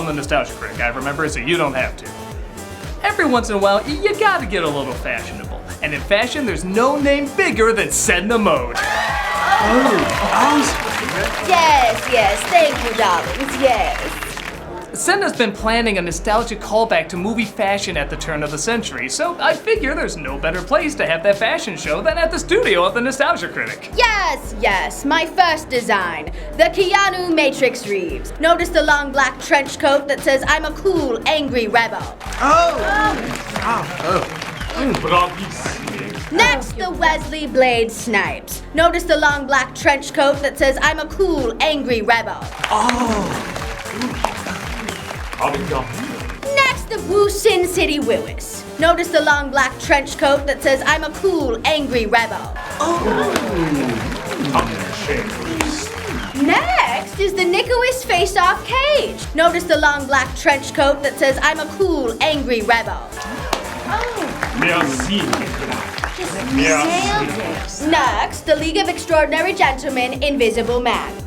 on the Nostalgia Critic, I remember, so you don't have to. Every once in a while, you gotta get a little fashionable. And in fashion, there's no name bigger than setting a mode. Yes, thank you, darlings, yes. Senna's been planning a nostalgic callback to movie fashion at the turn of the century, so I figure there's no better place to have that fashion show than at the studio of the Nostalgia Critic. Yes, my first design, the Keanu Matrix Reeves. Notice the long black trench coat that says, I'm a cool, angry rebel. Next, the Wesley Blade Snipes. Notice the long black trench coat that says, I'm a cool, angry rebel. Next, the Woo Sin City Willis. Notice the long black trench coat that says, I'm a cool, angry rebel. Next is the Nicholas Face-Off Cage. Notice the long black trench coat that says, I'm a cool, angry rebel. Next, the League of Extraordinary Gentlemen Invisible Man.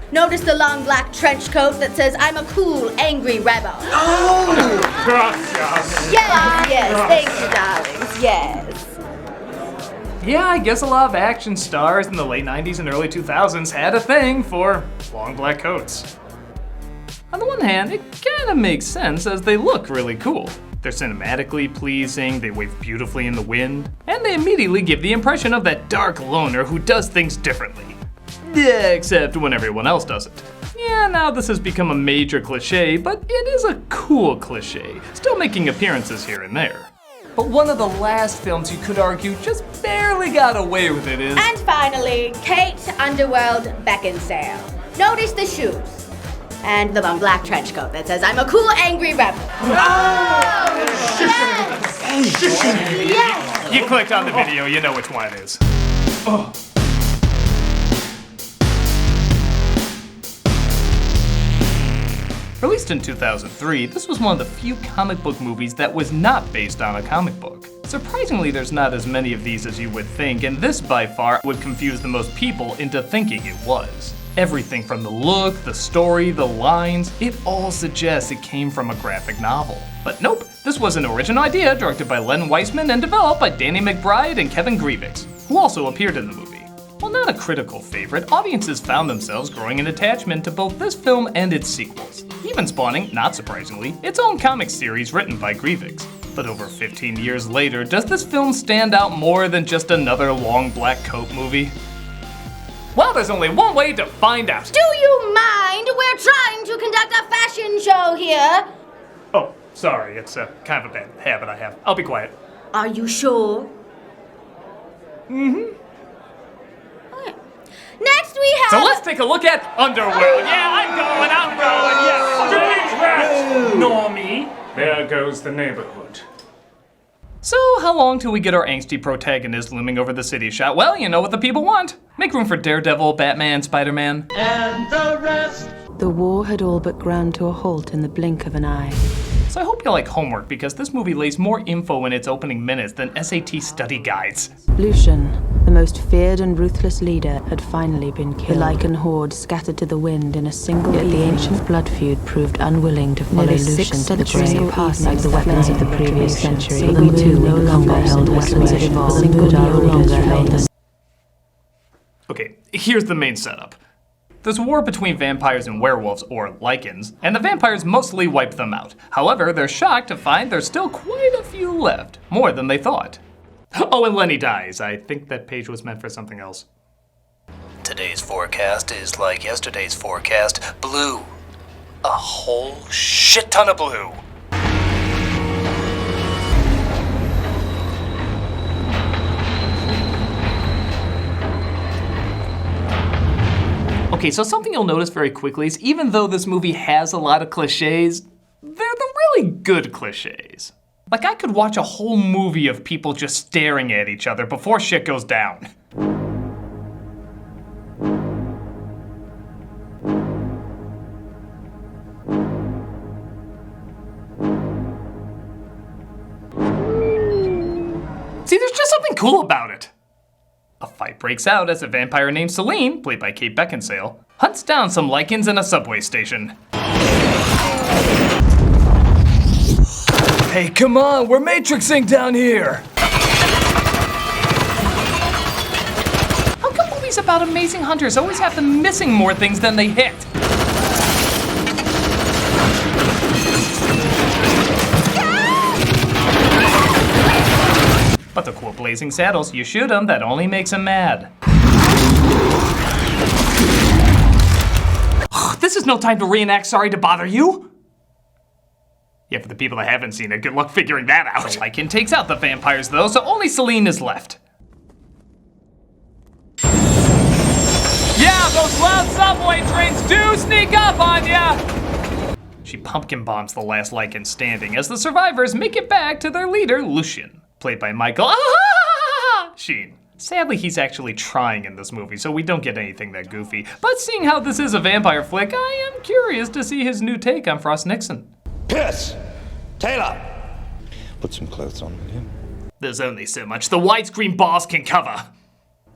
Notice the long black trench coat that says, I'm a cool, angry rebel. Yes, thank you, darlings, yes. Yeah, I guess a lot of action stars in the late 90s and early 2000s had a thing for long black coats. On the one hand, it kinda makes sense as they look really cool. They're cinematically pleasing, they wave beautifully in the wind, and they immediately give the impression of that dark loner who does things differently. Yeah, except when everyone else doesn't. Yeah, now this has become a major cliché, but it is a cool cliché, still making appearances here and there. But one of the last films you could argue just barely got away with it is... And finally, Kate Underworld Beckinsale. Notice the shoes. And the long black trench coat that says, I'm a cool, angry rebel. Yes! You clicked on the video, you know which one it is. Released in 2003, this was one of the few comic book movies that was not based on a comic book. Surprisingly, there's not as many of these as you would think, and this by far would confuse the most people into thinking it was. Everything from the look, the story, the lines, it all suggests it came from a graphic novel. But nope, this was an original idea directed by Len Wiseman and developed by Danny McBride and Kevin Grevioux, who also appeared in the movie. While not a critical favorite, audiences found themselves growing an attachment to both this film and its sequels, even spawning, not surprisingly, its own comic series written by Grevioux. But over 15 years later, does this film stand out more than just another long black coat movie? Well, there's only one way to find out. Do you mind? We're trying to conduct a fashion show here. Oh, sorry, it's kind of a bad habit I have. I'll be quiet. Are you sure? Mm-hmm. Okay. Next we have... So let's take a look at Underworld. Yeah, I'm going, Normie, there goes the neighborhood. So how long till we get our angsty protagonist looming over the city shot? Well, you know what the people want. Make room for Daredevil, Batman, Spider-Man. And the rest. The war had all but ground to a halt in the blink of an eye. So I hope you like homework because this movie lays more info in its opening minutes than SAT study guides. Lucian, the most feared and ruthless leader, had finally been killed. The Lycan horde scattered to the wind in a single Yet the ancient blood feud proved unwilling to follow Lucian to the grave, passing the weapons of the previous century. The moon no longer held weapons of evolved, the moon no longer held the... Okay, here's the main setup. There's a war between vampires and werewolves, or Lycans, and the vampires mostly wipe them out. However, they're shocked to find there's still quite a few left, more than they thought. Oh, and Lenny dies. I think that page was meant for something else. Today's forecast is like yesterday's forecast, blue. A whole shit ton of blue. Okay, so something you'll notice very quickly is even though this movie has a lot of cliches, they're the really good cliches. Like I could watch a whole movie of people just staring at each other before shit goes down. See, there's just something cool about it. A fight breaks out as a vampire named Celine, played by Kate Beckinsale, hunts down some lichens in a subway station. Hey, come on, we're matrixing down here! How come movies about amazing hunters always have them missing more things than they hit? But to quote Blazing Saddles, you shoot him, that only makes him mad. This is no time to reenact Sorry to Bother You. Yeah, for the people that haven't seen it, good luck figuring that out. The lichen takes out the vampires though, so only Celine is left. Yeah, those loud subway trains do sneak up on ya! She pumpkin bombs the last lichen standing as the survivors make it back to their leader, Lucien, played by Michael Sheen. Sadly, he's actually trying in this movie, so we don't get anything that goofy. But seeing how this is a vampire flick, I am curious to see his new take on Frost Nixon. Pierce! Taylor! Put some clothes on, will you? There's only so much the widescreen balls can cover.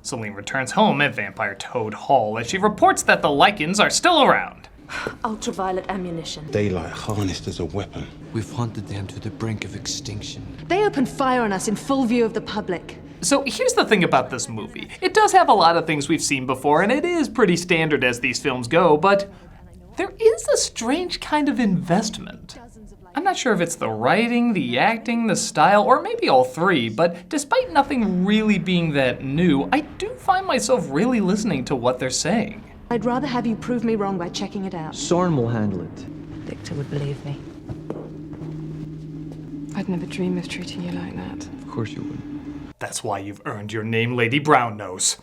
Celine returns home at Vampire Toad Hall as she reports that the lichens are still around. Ultraviolet ammunition. Daylight harnessed as a weapon. We've hunted them to the brink of extinction. They opened fire on us in full view of the public. So here's the thing about this movie. It does have a lot of things we've seen before, and it is pretty standard as these films go, but there is a strange kind of investment. I'm not sure if it's the writing, the acting, the style, or maybe all three, but despite nothing really being that new, I do find myself really listening to what they're saying. I'd rather have you prove me wrong by checking it out. Soren will handle it. Victor would believe me. I'd never dream of treating you like that. Of course you would. That's why you've earned your name, Lady Brown-Nose.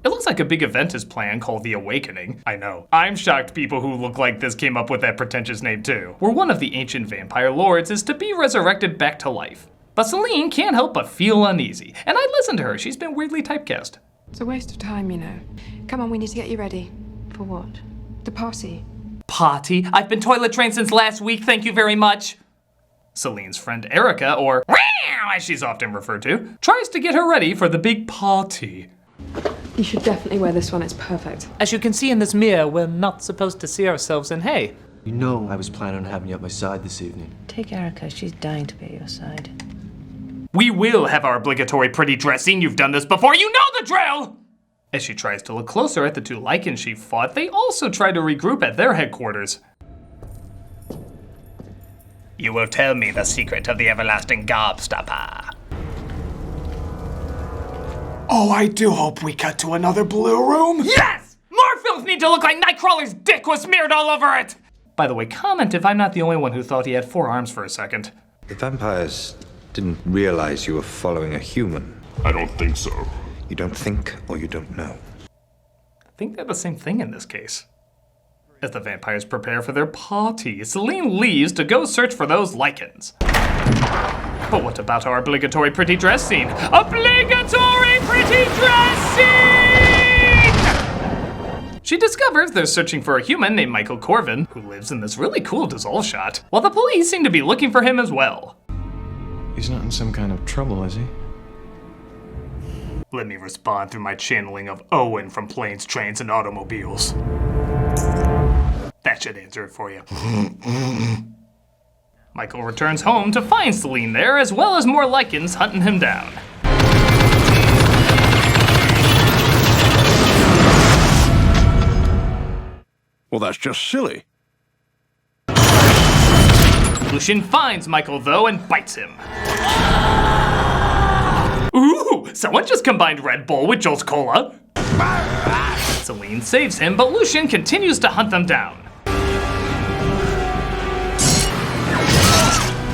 It looks like a big event is planned called The Awakening. I know. I'm shocked people who look like this came up with that pretentious name too. Where one of the ancient vampire lords is to be resurrected back to life. But Celine can't help but feel uneasy. And I'd listen to her, she's been weirdly typecast. It's a waste of time, you know. Come on, we need to get you ready. For what? The party. Party? I've been toilet trained since last week, thank you very much. Celine's friend Erica, or as she's often referred to, tries to get her ready for the big party. You should definitely wear this one, it's perfect. As you can see in this mirror, we're not supposed to see ourselves in hay. You know I was planning on having you at my side this evening. Take Erica, she's dying to be at your side. We will have our obligatory pretty dressing, you've done this before, you know the drill! As she tries to look closer at the two lichens she fought, they also try to regroup at their headquarters. You will tell me the secret of the everlasting gobstopper. Oh, I do hope we cut to another blue room. Yes! More films need to look like Nightcrawler's dick was smeared all over it! By the way, comment if I'm not the only one who thought he had 4 arms for a second. The vampires didn't realize you were following a human. I don't think so. You don't think, or you don't know. I think they're the same thing in this case. As the vampires prepare for their party, Celine leaves to go search for those lichens. But what about our obligatory pretty dress scene? Obligatory pretty dress scene! She discovers they're searching for a human named Michael Corvin, who lives in this really cool dissolve shot, while the police seem to be looking for him as well. He's not in some kind of trouble, is he? Let me respond through my channeling of Owen from Planes, Trains, and Automobiles. That should answer it for you. Michael returns home to find Celine there, as well as more lichens hunting him down. Well, that's just silly. Lucien finds Michael, though, and bites him. Ooh, someone just combined Red Bull with Jolt Cola. Celine saves him, but Lucien continues to hunt them down.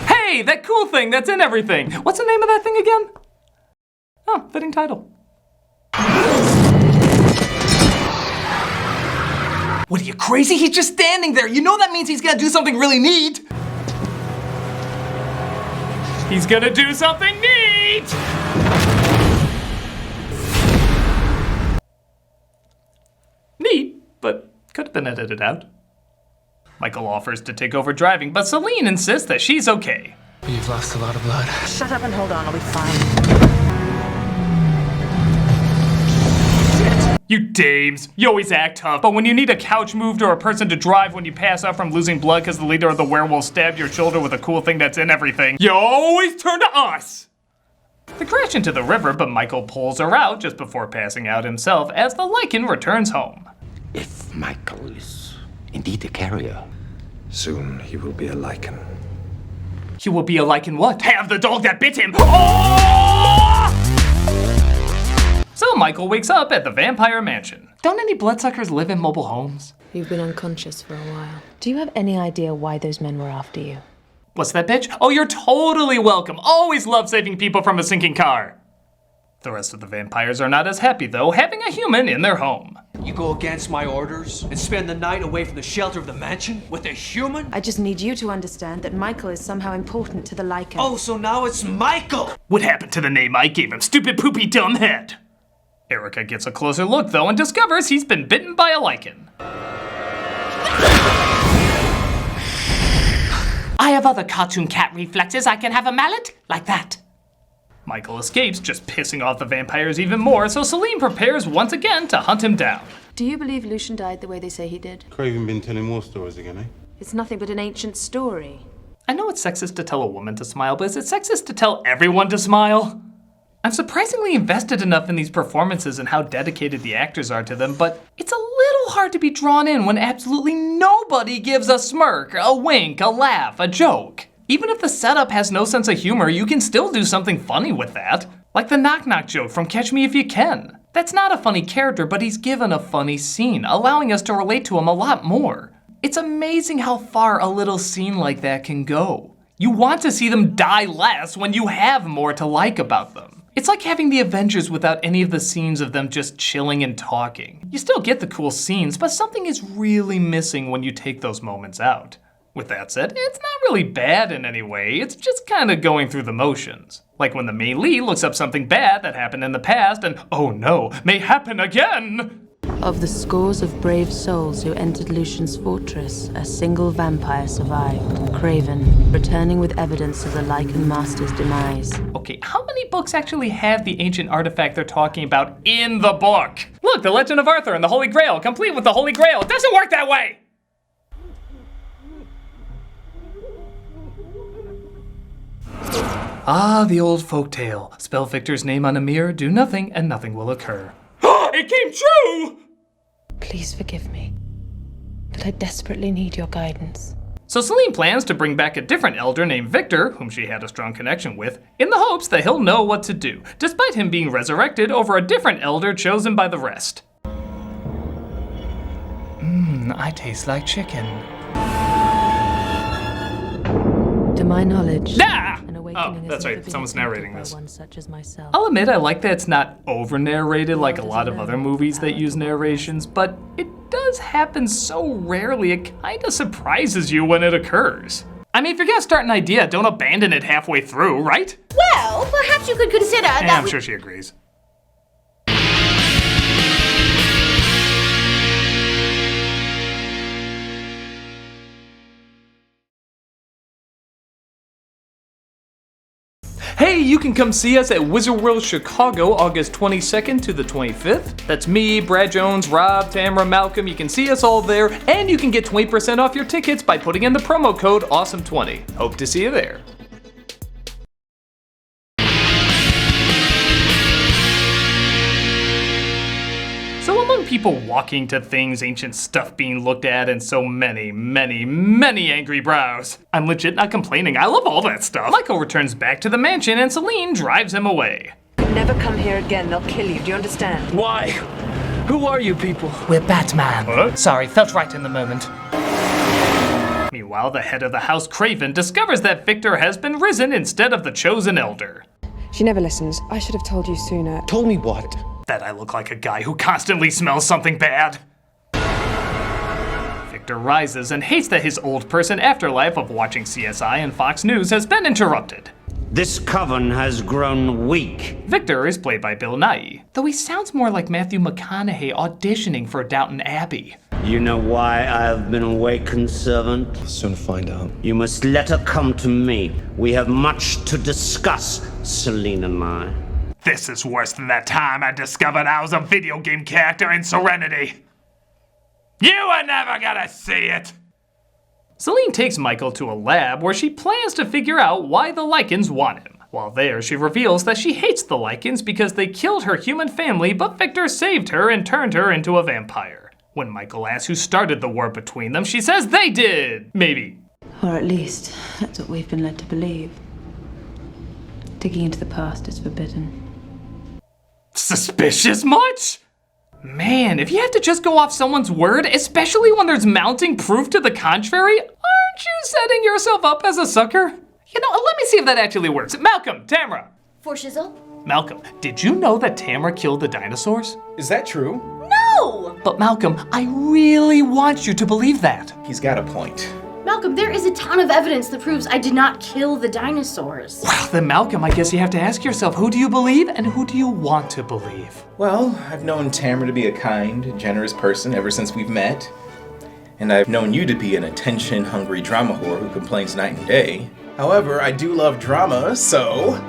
Hey, that cool thing that's in everything. What's the name of that thing again? Oh, fitting title. What are you, crazy? He's just standing there. You know that means he's gonna do something really neat. He's gonna do something neat! Neat, but could have been edited out. Michael offers to take over driving, but Celine insists that she's okay. You've lost a lot of blood. Shut up and hold on, I'll be fine. You dames, you always act tough, but when you need a couch moved or a person to drive when you pass out from losing blood because the leader of the werewolf stabbed your shoulder with a cool thing that's in everything, you always turn to us! They crash into the river, but Michael pulls her out just before passing out himself as the lichen returns home. If Michael is indeed a carrier, Soon he will be a lichen. He will be a lichen what? Have the dog that bit him! Oh! So Michael wakes up at the vampire mansion. Don't any bloodsuckers live in mobile homes? You've been unconscious for a while. Do you have any idea why those men were after you? What's that, bitch? Oh, you're totally welcome. Always love saving people from a sinking car. The rest of the vampires are not as happy, though, having a human in their home. You go against my orders and spend the night away from the shelter of the mansion with a human? I just need you to understand that Michael is somehow important to the lichen. Oh, so now it's Michael! What happened to the name I gave him? Stupid poopy dumb head. Erica gets a closer look, though, and discovers he's been bitten by a lichen. I have other cartoon cat reflexes. I can have a mallet like that. Michael escapes, just pissing off the vampires even more, so Celine prepares once again to hunt him down. Do you believe Lucian died the way they say he did? Craven been telling more stories again, eh? It's nothing but an ancient story. I know it's sexist to tell a woman to smile, but is it sexist to tell everyone to smile? I'm surprisingly invested enough in these performances and how dedicated the actors are to them, but it's a little hard to be drawn in when absolutely nobody gives a smirk, a wink, a laugh, a joke. Even if the setup has no sense of humor, you can still do something funny with that. Like the knock-knock joke from Catch Me If You Can. That's not a funny character, but he's given a funny scene, allowing us to relate to him a lot more. It's amazing how far a little scene like that can go. You want to see them die less when you have more to like about them. It's like having the Avengers without any of the scenes of them just chilling and talking. You still get the cool scenes, but something is really missing when you take those moments out. With that said, it's not really bad in any way, it's just kinda going through the motions. Like when the main lead looks up something bad that happened in the past and, oh no, may happen again! Of the scores of brave souls who entered Lucian's fortress, a single vampire survived, Craven, returning with evidence of the Lichen Master's demise. Okay, how many books actually have the ancient artifact they're talking about in the book? Look, the Legend of Arthur and the Holy Grail, complete with the Holy Grail. It doesn't work that way! Ah, the old folktale. Spell Victor's name on a mirror, do nothing, and nothing will occur. It came true! Please forgive me, but I desperately need your guidance. So Celine plans to bring back a different elder named Victor, whom she had a strong connection with, in the hopes that he'll know what to do, despite him being resurrected over a different elder chosen by the rest. I taste like chicken. To my knowledge, an awakening that's has right, never someone's been narrating attempted this. by one such as myself. I'll admit I like that it's not over-narrated like a lot of other movies that use narrations, but it does happen so rarely it kinda surprises you when it occurs. I mean, if you're gonna start an idea, don't abandon it halfway through, right? Well, perhaps you could consider Yeah, that I'm sure she agrees. Hey, you can come see us at Wizard World Chicago August 22nd to the 25th. That's me, Brad Jones, Rob, Tamara, Malcolm. You can see us all there, and you can get 20% off your tickets by putting in the promo code AWESOME20. Hope to see you there. So among people walking to things, ancient stuff being looked at, and so many, many, many angry brows, I'm legit not complaining. I love all that stuff. Michael returns back to the mansion and Celine drives him away. Never come here again. They'll kill you. Do you understand? Why? Who are you people? We're Batman. What? Sorry, felt right in the moment. Meanwhile, the head of the house, Craven, discovers that Victor has been risen instead of the chosen elder. She never listens. I should have told you sooner. Told me what? That I look like a guy who constantly smells something bad. Victor rises and hates that his old person afterlife of watching CSI and Fox News has been interrupted. This coven has grown weak. Victor is played by Bill Nighy, though he sounds more like Matthew McConaughey auditioning for Downton Abbey. You know why I have been awakened, servant? I'll soon find out. You must let her come to me. We have much to discuss, Celine and I. This is worse than that time I discovered I was a video game character in Serenity. You are never gonna see it! Celine takes Michael to a lab where she plans to figure out why the Lycans want him. While there, she reveals that she hates the Lycans because they killed her human family, but Victor saved her and turned her into a vampire. When Michael asks who started the war between them, she says they did! Maybe. Or at least, that's what we've been led to believe. Digging into the past is forbidden. Suspicious much? Man, if you have to just go off someone's word, especially when there's mounting proof to the contrary, aren't you setting yourself up as a sucker? You know, let me see if that actually works. Malcolm, Tamara. For shizzle? Malcolm, did you know that Tamara killed the dinosaurs? Is that true? No! But Malcolm, I really want you to believe that. He's got a point. Malcolm, there is a ton of evidence that proves I did not kill the dinosaurs. Well, then Malcolm, I guess you have to ask yourself, who do you believe and who do you want to believe? Well, I've known Tamara to be a kind, generous person ever since we've met. And I've known you to be an attention-hungry drama whore who complains night and day. However, I do love drama, so...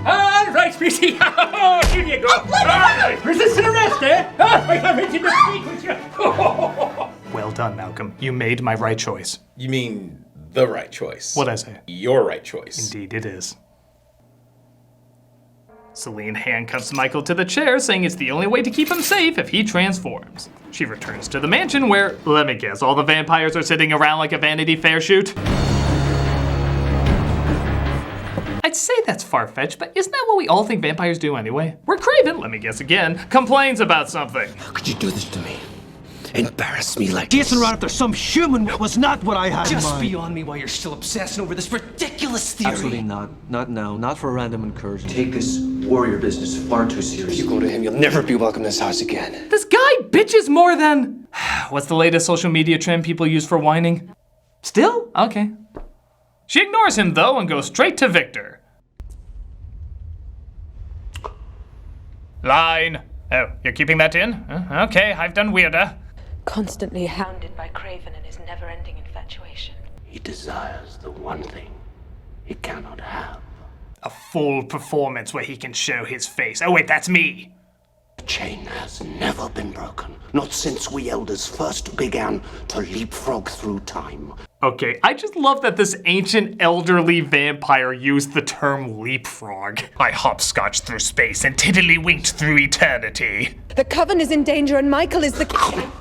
All right, Speedy. Here you go. All right. Resist arrest, eh? I'm ready to speak with you. Well done, Malcolm. You made my right choice. You mean the right choice? What'd I say? Your right choice. Indeed it is. Celine handcuffs Michael to the chair, saying it's the only way to keep him safe if he transforms. She returns to the mansion where, let me guess, all the vampires are sitting around like a Vanity Fair shoot? I'd say that's far-fetched, but isn't that what we all think vampires do anyway? Where Craven, let me guess again, complains about something. How could you do this to me? Embarrass me like Chasing around after some human was not what I had in Just mind. beyond me while you're still obsessing over this ridiculous theory. Absolutely not. Not now. Not for a random incursion. Take this warrior business far too seriously. If you go to him, you'll never be welcome in this house again. This guy bitches more than... What's the latest social media trend people use for whining? Still? Okay. She ignores him, though, and goes straight to Victor. Line. Oh, you're keeping that in? Okay, I've done weirder. Constantly hounded by Craven and his never-ending infatuation. He desires the one thing he cannot have. A full performance where he can show his face. Oh wait, that's me. The chain has never been broken. Not since we elders first began to leapfrog through time. Okay, I just love that this ancient elderly vampire used the term leapfrog. I hopscotched through space and tiddly-winked through eternity. The Coven is in danger and Michael is the...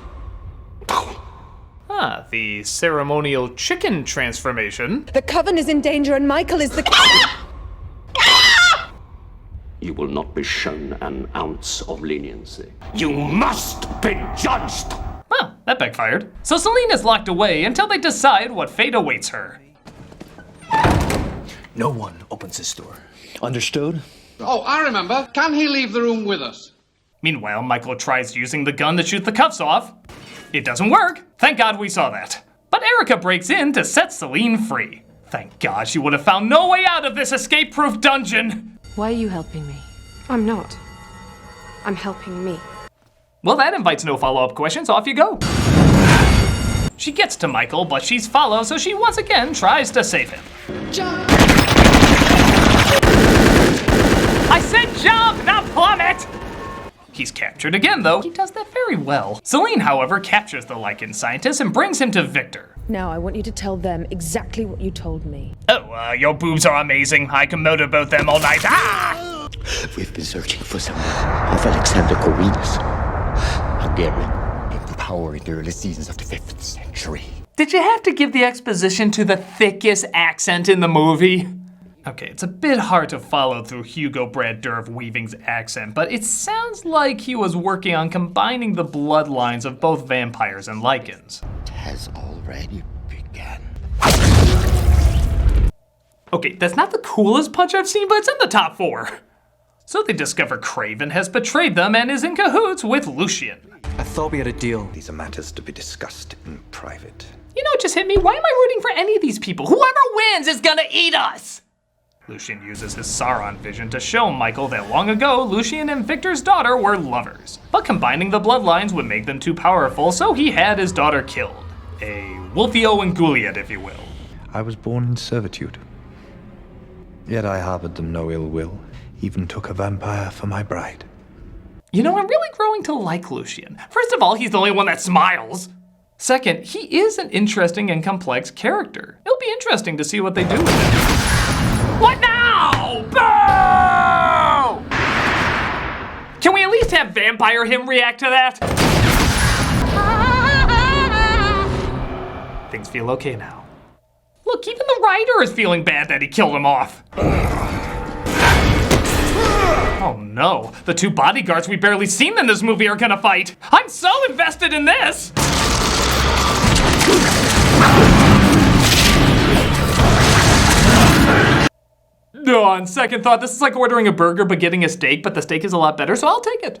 Ah, the ceremonial chicken transformation. The Coven is in danger and Michael is the... You will not be shown an ounce of leniency. You must be judged. Well, that backfired. So Celine is locked away until they decide what fate awaits her. No one opens this door. Understood? Oh, I remember. Can he leave the room with us? Meanwhile, Michael tries using the gun to shoot the cuffs off. It doesn't work. Thank God we saw that. But Erica breaks in to set Celine free. Thank God she would have found no way out of this escape-proof dungeon. Why are you helping me? I'm not. I'm helping me. Well, that invites no follow-up questions. Off you go. She gets to Michael, but she's followed, so she once again tries to save him. Jump! I said jump, not plummet! He's captured again, though. He does that very well. Celine, however, captures the Lycan scientist and brings him to Victor. Now I want you to tell them exactly what you told me. Oh, your boobs are amazing. I can motorboat them all night. Ah! We've been searching for some of Alexander Corvinus, Hungarian, in power in the early seasons of the 5th century. Did you have to give the exposition to the thickest accent in the movie? Okay, it's a bit hard to follow through Hugo Brad Derv Weaving's accent, but it sounds like he was working on combining the bloodlines of both vampires and Lycans. It has already begun. Okay, that's not the coolest punch I've seen, but it's in the top 4. So they discover Craven has betrayed them and is in cahoots with Lucien. I thought we had a deal. These are matters to be discussed in private. You know, it just hit me. Why am I rooting for any of these people? Whoever wins is gonna eat us! Lucien uses his Sauron vision to show Michael that long ago, Lucien and Victor's daughter were lovers. But combining the bloodlines would make them too powerful, so he had his daughter killed. A Wolfio and Gouliot, if you will. I was born in servitude. Yet I harbored them no ill will, Even took a vampire for my bride. You know, I'm really growing to like Lucien. First of all, he's the only one that smiles. Second, he is an interesting and complex character. It'll be interesting to see what they do with him. What now? Boo! Can we at least have Vampire him react to that? Things feel okay now. Look, even the writer is feeling bad that he killed him off. Oh no, the two bodyguards we barely seen in this movie are gonna fight. I'm so invested in this! No, on second thought, this is like ordering a burger but getting a steak, but the steak is a lot better, so I'll take it.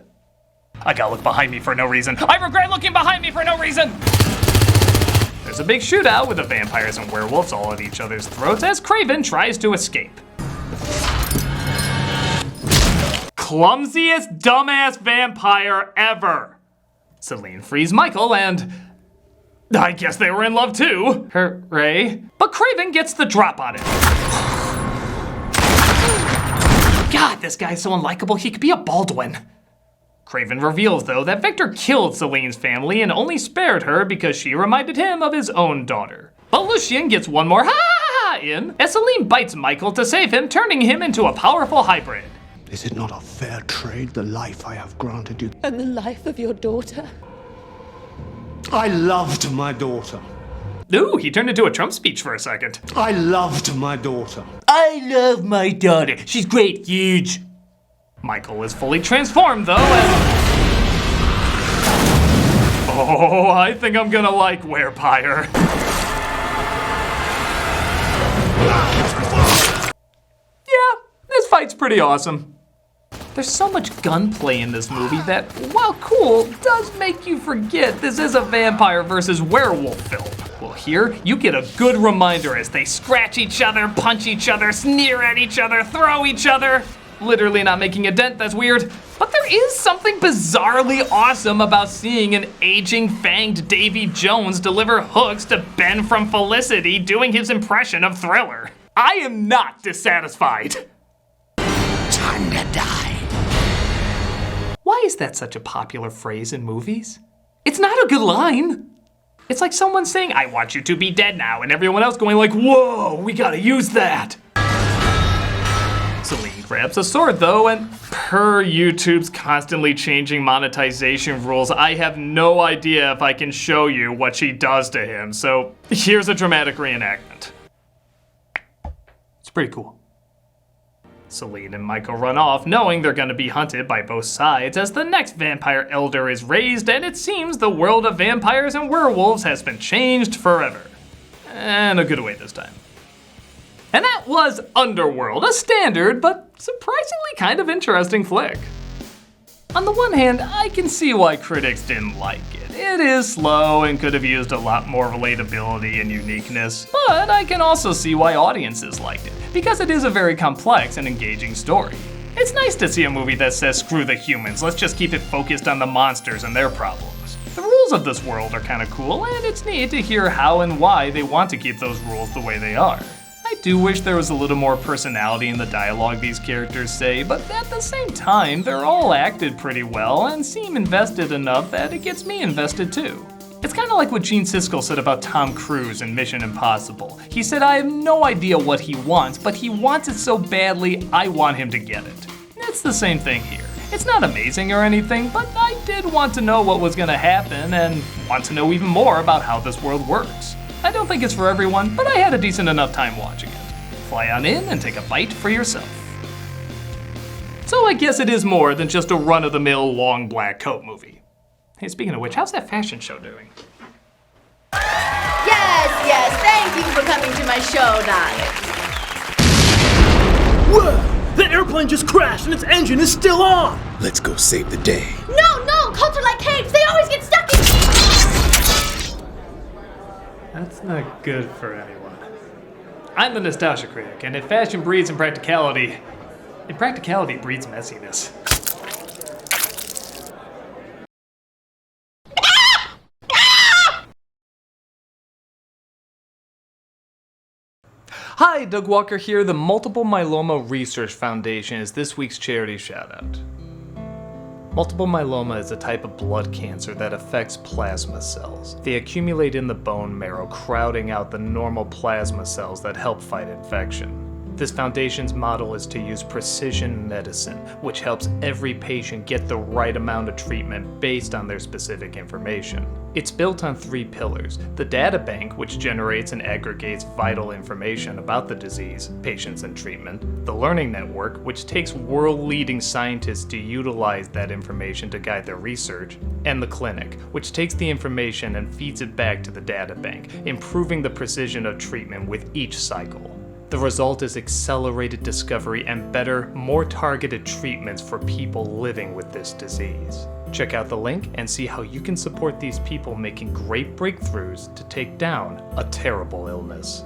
I gotta look behind me for no reason. I regret looking behind me for no reason! There's a big shootout with the vampires and werewolves all at each other's throats as Craven tries to escape. Clumsiest, dumbass vampire ever. Celine frees Michael and I guess they were in love too. Hooray. But Craven gets the drop on him. God, this guy's so unlikable, he could be a Baldwin. Craven reveals, though, that Victor killed Celine's family and only spared her because she reminded him of his own daughter. But Lucien gets one more ha-ha-ha in as Celine bites Michael to save him, turning him into a powerful hybrid. Is it not a fair trade, the life I have granted you? And the life of your daughter? I loved my daughter. Ooh, he turned into a Trump speech for a second. I loved my daughter. I love my daughter. She's great, huge. Michael is fully transformed, though, and oh, I think I'm gonna like Werepire. Yeah, this fight's pretty awesome. There's so much gunplay in this movie that, while cool, does make you forget this is a vampire versus werewolf film. Well, here, you get a good reminder as they scratch each other, punch each other, sneer at each other, throw each other. Literally not making a dent, that's weird. But there is something bizarrely awesome about seeing an aging, fanged Davy Jones deliver hooks to Ben from Felicity doing his impression of Thriller. I am not dissatisfied. Time to die. Why is that such a popular phrase in movies? It's not a good line. It's like someone saying, I want you to be dead now, and everyone else going like, whoa, we gotta use that. Celine grabs a sword though, and per YouTube's constantly changing monetization rules, I have no idea if I can show you what she does to him, so here's a dramatic reenactment. It's pretty cool. Celine and Michael run off, knowing they're gonna be hunted by both sides as the next vampire elder is raised, and it seems the world of vampires and werewolves has been changed forever. And a good way this time. And that was Underworld, a standard but surprisingly kind of interesting flick. On the one hand, I can see why critics didn't like it. It is slow and could have used a lot more relatability and uniqueness, but I can also see why audiences liked it, because it is a very complex and engaging story. It's nice to see a movie that says screw the humans, let's just keep it focused on the monsters and their problems. The rules of this world are kind of cool, and it's neat to hear how and why they want to keep those rules the way they are. I do wish there was a little more personality in the dialogue these characters say, but at the same time, they're all acted pretty well and seem invested enough that it gets me invested too. It's kind of like what Gene Siskel said about Tom Cruise in Mission Impossible. He said, I have no idea what he wants, but he wants it so badly, I want him to get it. It's the same thing here. It's not amazing or anything, but I did want to know what was gonna happen and want to know even more about how this world works. I don't think it's for everyone, but I had a decent enough time watching it. Fly on in and take a bite for yourself. So I guess it is more than just a run-of-the-mill long black coat movie. Hey, speaking of which, how's that fashion show doing? Yes, thank you for coming to my show, darling. Whoa! That airplane just crashed and its engine is still on! Let's go save the day. No, cults are like caves, they always get stuck in... That's not good for anyone. I'm the Nostalgia Critic, and if fashion breeds impracticality breeds messiness. Hi, Doug Walker here. The Multiple Myeloma Research Foundation is this week's charity shoutout. Multiple myeloma is a type of blood cancer that affects plasma cells. They accumulate in the bone marrow, crowding out the normal plasma cells that help fight infection. This foundation's model is to use precision medicine, which helps every patient get the right amount of treatment based on their specific information. It's built on 3 pillars: the data bank, which generates and aggregates vital information about the disease, patients, and treatment; the learning network, which takes world-leading scientists to utilize that information to guide their research; and the clinic, which takes the information and feeds it back to the data bank, improving the precision of treatment with each cycle. The result is accelerated discovery and better, more targeted treatments for people living with this disease. Check out the link and see how you can support these people making great breakthroughs to take down a terrible illness.